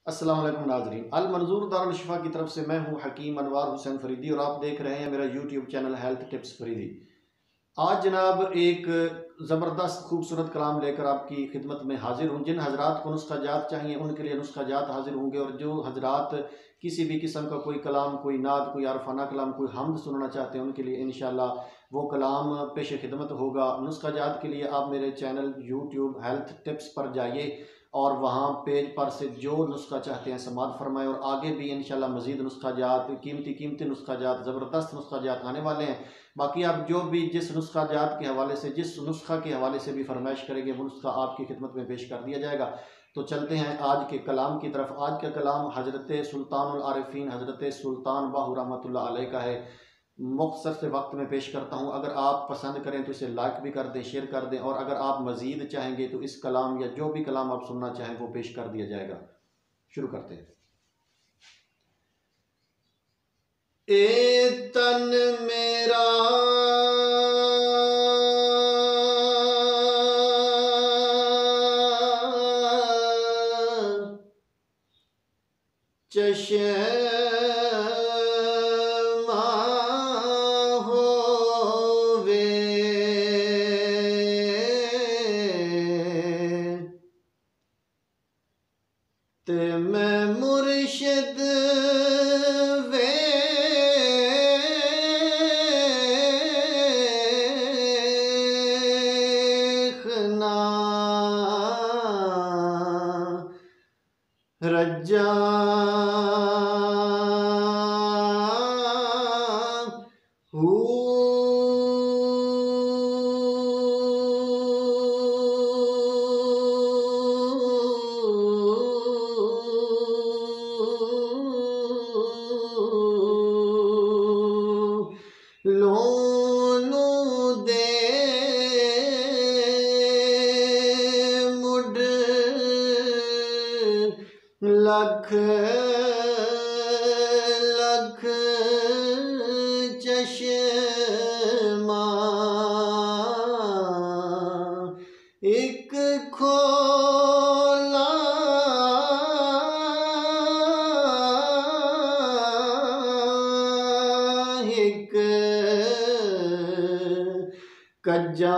अस्सलाम वालेकुम नाज़रीन, अल मंजूर दारुल की तरफ से मैं हूं हकीम अंवार हुसैन फरीदी और आप देख रहे हैं मेरा YouTube channel health tips Faridi. आज जनाब एक ज़बरदस्त खूबसूरत कलाम लेकर आपकी खिदमत में हाजिर हूँ। जिन हजरात को नुस्खा जात चाहिए उनके लिए नुस्खा जात हाजिर होंगे, और जो हजरात किसी भी किस्म का कोई कलाम, कोई नात, कोई आरफाना कलाम, कोई हमद सुनना चाहते हैं उनके लिए इंशाअल्लाह वो कलाम पेश खिदमत होगा। नुस्खा जात के लिए आप मेरे चैनल यूट्यूब हेल्थ टिप्स पर जाइए और वहाँ पेज पर से जो नुस्खा चाहते हैं समात फरमाएं, और आगे भी इंशाल्लाह मज़ीद नुस्खा जात, कीमती नुस्खा जात, ज़बरदस्त नुस्खा जात आने वाले हैं। बाकी आप जो भी जिस नुस्खा जात के हवाले से, जिस नुस्खा के हवाले से भी फरमाइश करेंगे वो नुस्खा आपकी खिदमत में पेश कर दिया जाएगा। तो चलते हैं आज के कलाम की तरफ। आज का कलाम हज़रत सुल्तानुल आरिफीन हज़रत सुल्तान बाहु रहमतुल्लाह अलैह का है। मुख्तसर से वक्त में पेश करता हूँ। अगर आप पसंद करें तो इसे लाइक भी कर दें, शेयर कर दें, और अगर आप मज़ीद चाहेंगे तो इस कलाम या जो भी कलाम आप सुनना चाहें वो पेश कर दिया जाएगा। शुरू करते हैं। ए तन मेरा चश्मः ते मैं मुर्शिद वेखना रजा लोनू दे मुड लख लख चश्मा एक खोला एक कज्जा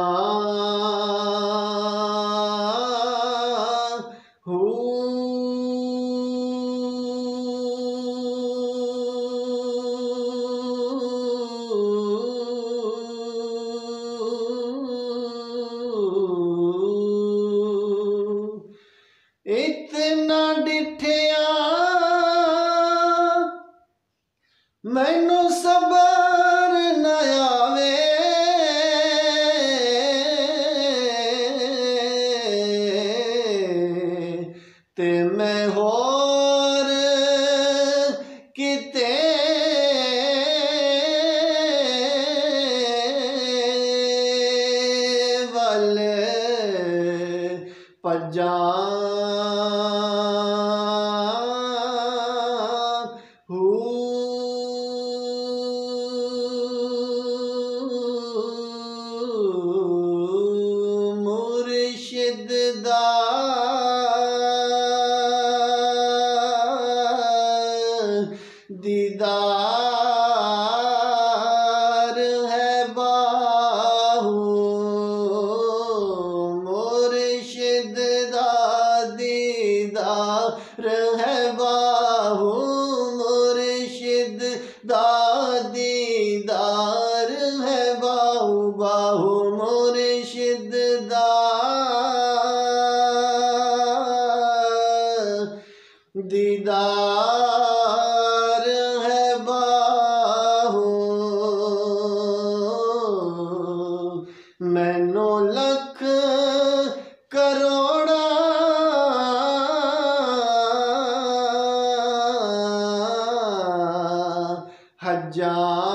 इतना डिठिया मैनू सबर न आवे, ते मैं होर किते वल पजा मुर्शिद दा दीदार है बाहु, मुर्शिद दा दीदार है बाहु, मुर्शिद दा दीदार है बाहु, बाहु मुर्शिद दा दीदार है बाहु, मैनू लख करोड़ा हजार